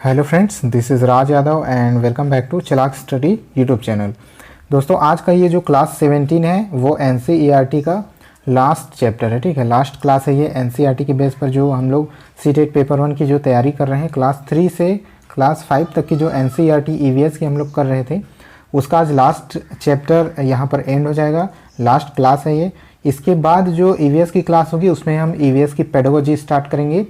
Hello friends, this is Raj Yadav and welcome back to Chalak study YouTube channel. दोस्तों, आज का ये जो क्लास 17 है वो एनसीईआरटी का लास्ट चैप्टर है। ठीक है, लास्ट क्लास है ये एनसीईआरटी के बेस पर जो हम लोग सीटेट पेपर 1 की जो तैयारी कर रहे हैं, क्लास 3 से क्लास 5 तक की जो एनसीईआरटी ईवीएस की हम लोग कर रहे थे, उसका आज लास्ट चैप्टर यहाँ पर एंड हो जाएगा। लास्ट क्लास है ये। इसके बाद जो ईवीएस की क्लास होगी उसमें हम ईवीएस की पेडागोजी स्टार्ट करेंगे।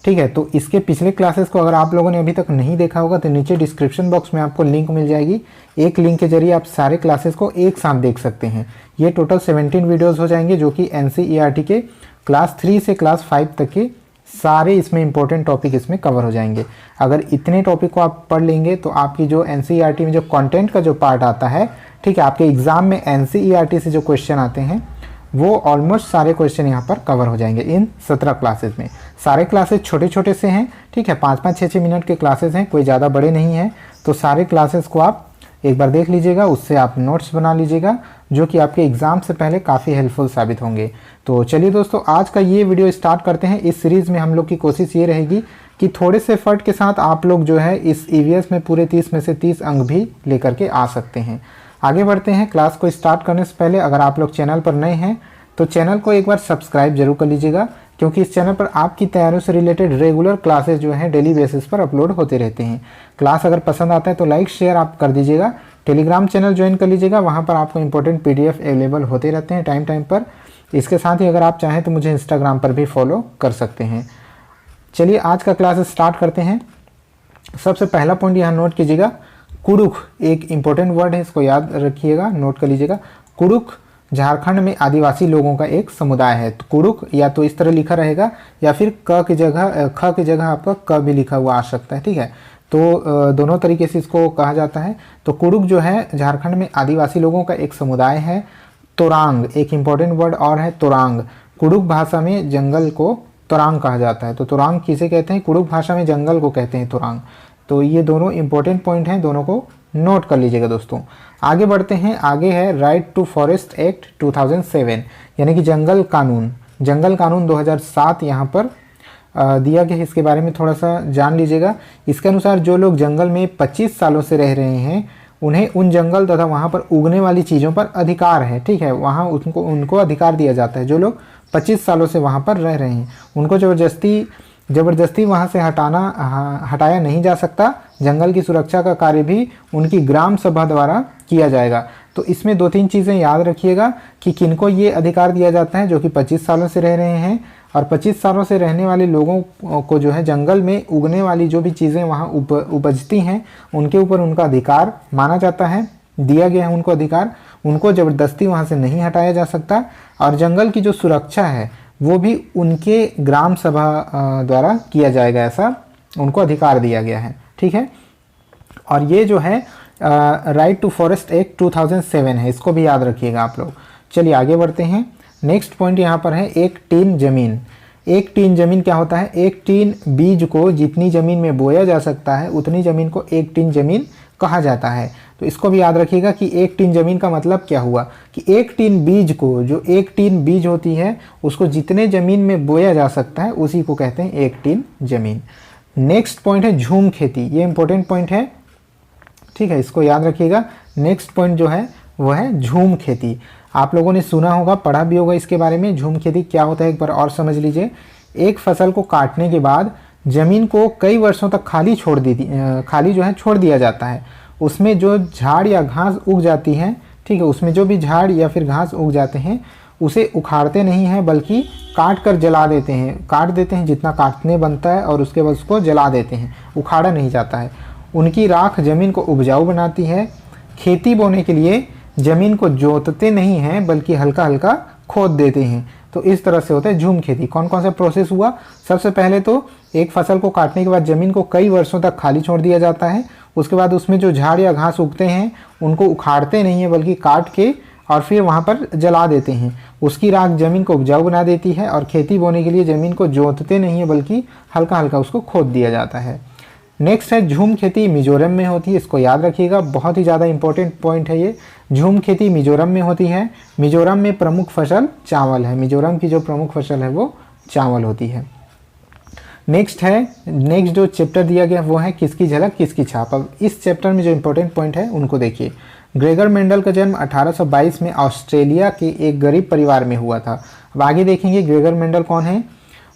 ठीक है, तो इसके पिछले क्लासेस को अगर आप लोगों ने अभी तक नहीं देखा होगा तो नीचे डिस्क्रिप्शन बॉक्स में आपको लिंक मिल जाएगी। एक लिंक के जरिए आप सारे क्लासेस को एक साथ देख सकते हैं। ये टोटल 17 वीडियोस हो जाएंगे जो कि एनसीईआरटी के क्लास 3 से क्लास 5 तक के सारे इसमें इंपॉर्टेंट टॉपिक इसमें कवर हो जाएंगे। अगर इतने टॉपिक को आप पढ़ लेंगे तो आपकी जो एनसीईआरटी में जो कंटेंट का जो पार्ट आता है, ठीक है, आपके एग्जाम में एनसीईआरटी से जो क्वेश्चन आते हैं वो ऑलमोस्ट सारे क्वेश्चन यहाँ पर कवर हो जाएंगे इन 17 क्लासेस में। सारे क्लासेस छोटे छोटे से हैं। ठीक है, 5-5, 6-6 मिनट के क्लासेस हैं, कोई ज़्यादा बड़े नहीं हैं। तो सारे क्लासेस को आप एक बार देख लीजिएगा, उससे आप नोट्स बना लीजिएगा जो कि आपके एग्ज़ाम से पहले काफ़ी हेल्पफुल साबित होंगे। तो चलिए दोस्तों, आज का ये वीडियो स्टार्ट करते हैं। इस सीरीज़ में हम लोग की कोशिश ये रहेगी कि थोड़े से एफर्ट के साथ आप लोग जो है इस ईवीएस में पूरे 30 में से 30 अंक भी लेकर के आ सकते हैं। आगे बढ़ते हैं। क्लास को स्टार्ट करने से पहले अगर आप लोग चैनल पर नए हैं तो चैनल को एक बार सब्सक्राइब जरूर कर लीजिएगा, क्योंकि इस चैनल पर आपकी तैयारियों से रिलेटेड रेगुलर क्लासेस जो हैं डेली बेसिस पर अपलोड होते रहते हैं। क्लास अगर पसंद आता है तो लाइक शेयर आप कर दीजिएगा। टेलीग्राम चैनल ज्वाइन कर लीजिएगा, वहाँ पर आपको इंपॉर्टेंट पीडीएफ अवेलेबल होते रहते हैं टाइम टाइम पर। इसके साथ ही अगर आप चाहें तो मुझे इंस्टाग्राम पर भी फॉलो कर सकते हैं। चलिए आज का क्लास स्टार्ट करते हैं। सबसे पहला पॉइंट यहाँ नोट कीजिएगा, कुडुख एक इंपॉर्टेंट वर्ड है, इसको याद रखिएगा, नोट कर लीजिएगा। कुडुख झारखंड में आदिवासी लोगों का एक समुदाय है। तो कुडुख या तो इस तरह लिखा रहेगा या फिर क की जगह ख की जगह आपका क भी लिखा हुआ आ सकता है। ठीक है, तो दोनों तरीके से इसको कहा जाता है। तो कुडुख जो है झारखंड में आदिवासी लोगों का एक समुदाय है। तोरांग एक इम्पॉर्टेंट वर्ड और है, तोरांग। कुडुख भाषा में जंगल को तोरांग कहा जाता है। तो तोरांग किसे कहते हैं? कुडुख भाषा में जंगल को कहते हैं तोरांग। तो ये दोनों इंपॉर्टेंट पॉइंट हैं, दोनों को नोट कर लीजिएगा दोस्तों। आगे बढ़ते हैं। आगे है राइट टू फॉरेस्ट एक्ट 2007, यानी कि जंगल कानून। जंगल कानून 2007 यहाँ पर दिया गया है। इसके बारे में थोड़ा सा जान लीजिएगा। इसके अनुसार जो लोग जंगल में 25 सालों से रह रहे हैं उन्हें उन जंगल तथा वहाँ पर उगने वाली चीज़ों पर अधिकार है। ठीक है, वहाँ उनको अधिकार दिया जाता है। जो लोग 25 सालों से वहाँ पर रह रहे हैं उनको ज़बरदस्ती वहाँ से हटाया नहीं जा सकता। जंगल की सुरक्षा का कार्य भी उनकी ग्राम सभा द्वारा किया जाएगा। तो इसमें 2-3 चीज़ें याद रखिएगा कि किनको ये अधिकार दिया जाता है, जो कि 25 सालों से रह रहे हैं। और 25 सालों से रहने वाले लोगों को जो है जंगल में उगने वाली जो भी चीज़ें वहाँ उपजती हैं उनके ऊपर उनका अधिकार माना जाता है, दिया गया है उनको अधिकार। उनको ज़बरदस्ती वहाँ से नहीं हटाया जा सकता। और जंगल की जो सुरक्षा है वो भी उनके ग्राम सभा द्वारा किया जाएगा, ऐसा उनको अधिकार दिया गया है। ठीक है, और ये जो है राइट टू फॉरेस्ट एक्ट 2007 है, इसको भी याद रखिएगा आप लोग। चलिए आगे बढ़ते हैं। नेक्स्ट पॉइंट यहाँ पर है एक टीन जमीन। एक टीन जमीन क्या होता है? एक टीन बीज को जितनी ज़मीन में बोया जा सकता है उतनी ज़मीन को एक टीन जमीन कहा जाता है। तो इसको भी याद रखिएगा कि एक टीन जमीन का मतलब क्या हुआ कि एक टीन बीज को, जो एक टीन बीज होती है उसको जितने ज़मीन में बोया जा सकता है उसी को कहते हैं एक टीन जमीन। नेक्स्ट पॉइंट है झूम खेती। ये इंपॉर्टेंट पॉइंट है, ठीक है, इसको याद रखिएगा। नेक्स्ट पॉइंट जो है वो है झूम खेती। आप लोगों ने सुना होगा, पढ़ा भी होगा इसके बारे में। झूम खेती क्या होता है एक बार और समझ लीजिए। एक फसल को काटने के बाद ज़मीन को कई वर्षों तक खाली छोड़ दिया जाता है। उसमें जो झाड़ या घास उग जाती है, ठीक है, उसमें जो भी झाड़ या फिर घास उग जाते हैं उसे उखाड़ते नहीं हैं बल्कि काट कर जला देते हैं। काट देते हैं जितना काटने बनता है और उसके बाद उसको जला देते हैं, उखाड़ा नहीं जाता है। उनकी राख ज़मीन को उपजाऊ बनाती है। खेती बोने के लिए ज़मीन को जोतते नहीं हैं बल्कि हल्का हल्का खोद देते हैं। तो इस तरह से होता है झूम खेती। कौन कौन सा प्रोसेस हुआ? सबसे पहले तो एक फसल को काटने के बाद ज़मीन को कई वर्षों तक खाली छोड़ दिया जाता है। उसके बाद उसमें जो झाड़ या घास उगते हैं उनको उखाड़ते नहीं है बल्कि काट के और फिर वहाँ पर जला देते हैं। उसकी राख ज़मीन को उपजाऊ बना देती है। और खेती बोने के लिए ज़मीन को जोतते नहीं है बल्कि हल्का हल्का उसको खोद दिया जाता है। नेक्स्ट है झूम खेती मिजोरम में होती है। इसको याद रखिएगा, बहुत ही ज़्यादा इंपॉर्टेंट पॉइंट है ये। झूम खेती मिजोरम में होती है। मिजोरम में प्रमुख फसल चावल है। मिजोरम की जो प्रमुख फसल है वो चावल होती है। नेक्स्ट जो चैप्टर दिया गया वो है किसकी झलक किसकी छाप। अब इस चैप्टर में जो इंपॉर्टेंट पॉइंट है उनको देखिए। ग्रेगर मेंडल का जन्म 1822 में ऑस्ट्रेलिया के एक गरीब परिवार में हुआ था। अब आगे देखेंगे ग्रेगर मेंडल कौन है।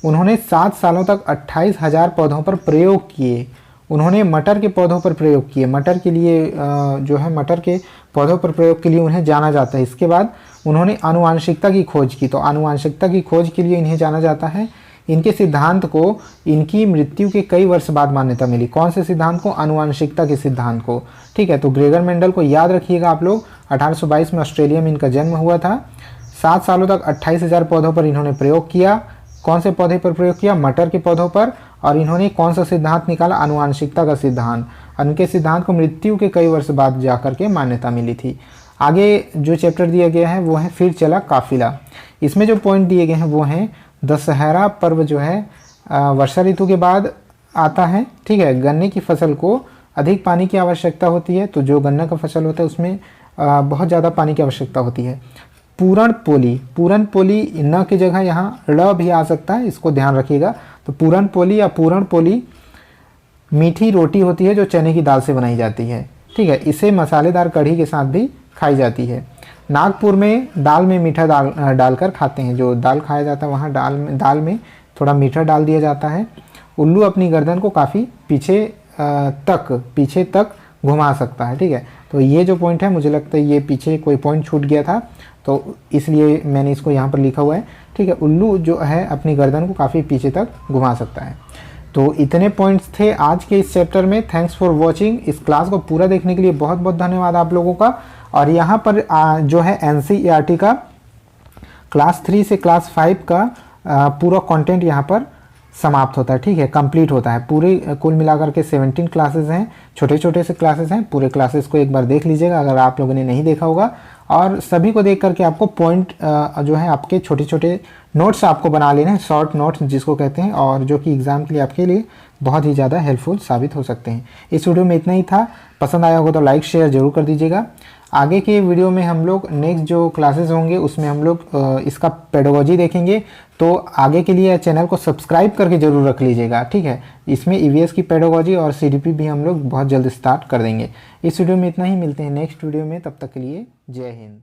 उन्होंने 7 सालों तक 28,000 पौधों पर प्रयोग किए। उन्होंने मटर के पौधों पर प्रयोग किए। मटर के लिए जो है मटर के पौधों पर प्रयोग के लिए उन्हें जाना जाता है। इसके बाद उन्होंने आनुवांशिकता की खोज की, तो आनुवांशिकता की खोज के लिए इन्हें जाना जाता है। इनके सिद्धांत को इनकी मृत्यु के कई वर्ष बाद मान्यता मिली। कौन से सिद्धांत को? आनुवांशिकता के सिद्धांत को। ठीक है, तो ग्रेगर मेंडल को याद रखिएगा आप लोग। 1822 में ऑस्ट्रेलिया में इनका जन्म हुआ था। 7 सालों तक 28,000 पौधों पर इन्होंने प्रयोग किया। कौन से पौधे पर प्रयोग किया? मटर के पौधों पर। और इन्होंने कौन सा सिद्धांत निकाला? आनुवांशिकता का सिद्धांत। उनके सिद्धांत को मृत्यु के कई वर्ष बाद जाकर के मान्यता मिली थी। आगे जो चैप्टर दिया गया है वो है फिर चला काफिला। इसमें जो पॉइंट दिए गए हैं वो हैं दशहरा पर्व जो है वर्षा ऋतु के बाद आता है। ठीक है, गन्ने की फसल को अधिक पानी की आवश्यकता होती है, तो जो गन्ना का फसल होता है उसमें बहुत ज़्यादा पानी की आवश्यकता होती है। पूरन पोली न की जगह यहाँ ड़ भी आ सकता है, इसको ध्यान रखिएगा। तो पूरन पोली या पूरण पोली मीठी रोटी होती है जो चने की दाल से बनाई जाती है। ठीक है, इसे मसालेदार कढ़ी के साथ भी खाई जाती है। नागपुर में दाल में मीठा डालकर खाते हैं। जो दाल खाया जाता है वहाँ दाल में थोड़ा मीठा डाल दिया जाता है। उल्लू अपनी गर्दन को काफ़ी पीछे तक घुमा सकता है। ठीक है, तो ये जो पॉइंट है मुझे लगता है ये पीछे कोई पॉइंट छूट गया था, तो इसलिए मैंने इसको यहाँ पर लिखा हुआ है। ठीक है, उल्लू जो है अपनी गर्दन को काफ़ी पीछे तक घुमा सकता है। तो इतने पॉइंट्स थे आज के इस चैप्टर में। Thanks for watching. इस क्लास को पूरा देखने के लिए बहुत बहुत धन्यवाद आप लोगों का। और यहाँ पर जो है NCERT का क्लास 3 से क्लास 5 का पूरा कंटेंट यहाँ पर समाप्त होता है। ठीक है, कंप्लीट होता है। पूरे कुल मिलाकर के 17 क्लासेस हैं, छोटे छोटे से क्लासेस हैं। पूरे क्लासेस को एक बार देख लीजिएगा अगर आप लोगों ने नहीं देखा होगा। और सभी को देख करके आपको पॉइंट जो है आपके छोटे छोटे नोट्स आपको बना लेने हैं, शॉर्ट नोट्स जिसको कहते हैं, और जो कि एग्ज़ाम के लिए आपके लिए बहुत ही ज़्यादा हेल्पफुल साबित हो सकते हैं। इस वीडियो में इतना ही था। पसंद आया होगा तो लाइक शेयर ज़रूर कर दीजिएगा। आगे के वीडियो में हम लोग नेक्स्ट जो क्लासेस होंगे उसमें हम लोग इसका पेडागोजी देखेंगे। तो आगे के लिए चैनल को सब्सक्राइब करके ज़रूर रख लीजिएगा। ठीक है, इसमें EVS की पेडागोजी और CDP भी हम लोग बहुत जल्द स्टार्ट कर देंगे। इस वीडियो में इतना ही। मिलते हैं नेक्स्ट वीडियो में, तब तक के लिए जय हिंद।